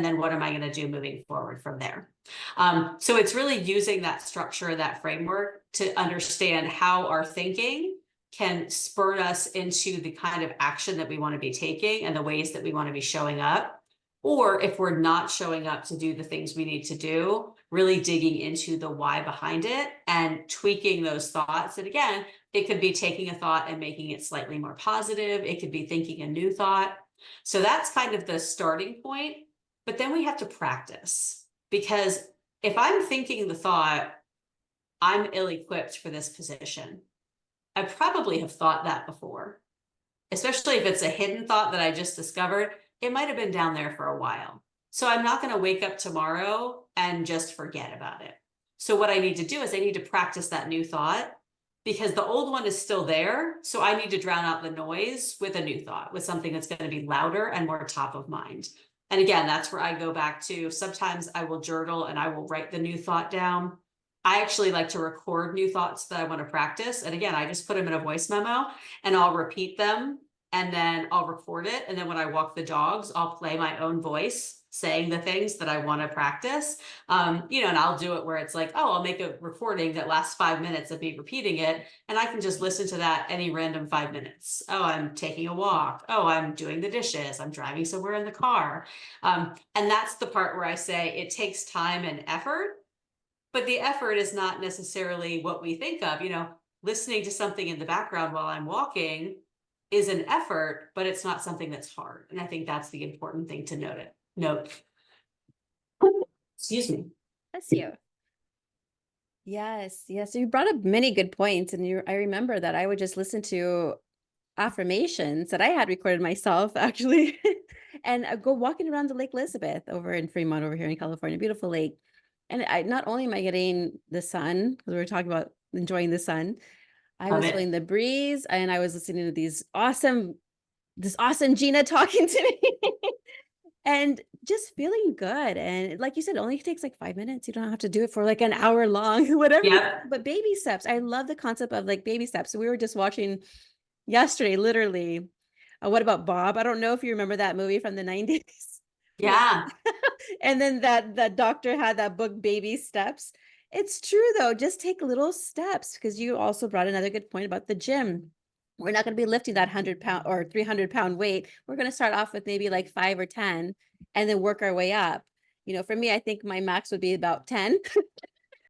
then what am I going to do moving forward from there? So it's really using that structure, that framework to understand how our thinking can spur us into the kind of action that we want to be taking and the ways that we want to be showing up. Or if we're not showing up to do the things we need to do, really digging into the why behind it and tweaking those thoughts. And again, it could be taking a thought and making it slightly more positive. It could be thinking a new thought. So that's kind of the starting point. But then we have to practice, because if I'm thinking the thought, I'm ill-equipped for this position, I probably have thought that before, especially if it's a hidden thought that I just discovered. It might have been down there for a while. So I'm not going to wake up tomorrow and just forget about it. So what I need to do is I need to practice that new thought, because the old one is still there. So I need to drown out the noise with a new thought, with something that's going to be louder and more top of mind. And again, that's where I go back to, sometimes I will journal and I will write the new thought down. I actually like to record new thoughts that I want to practice. And again, I just put them in a voice memo and I'll repeat them, and then I'll record it. And then when I walk the dogs, I'll play my own voice saying the things that I want to practice. And I'll do it where it's like, oh, I'll make a recording that lasts 5 minutes of me repeating it. And I can just listen to that any random 5 minutes. Oh, I'm taking a walk. Oh, I'm doing the dishes. I'm driving somewhere in the car. And that's the part where I say it takes time and effort, but the effort is not necessarily what we think of. Listening to something in the background while I'm walking is an effort, but it's not something that's hard. And I think that's the important thing to note. Excuse me. Bless you. Yes. So you brought up many good points. And I remember that I would just listen to affirmations that I had recorded myself, actually, and I go walking around the Lake Elizabeth over in Fremont, over here in California, beautiful lake. And not only am I getting the sun, because we were talking about enjoying the sun, I Love was it. feeling the breeze, and I was listening to this awesome Gina talking to me. And just feeling good. And like you said, it only takes like 5 minutes. You don't have to do it for like an hour long, whatever. Yep. But baby steps. I love the concept of like baby steps. So we were just watching yesterday, literally. What about Bob? I don't know if you remember that movie from the 90s. Yeah. And then that doctor had that book, Baby Steps. It's true, though. Just take little steps, because you also brought another good point about the gym. We're not going to be lifting that 100-pound or 300-pound weight. We're going to start off with maybe like 5 or 10 and then work our way up. For me, I think my max would be about 10.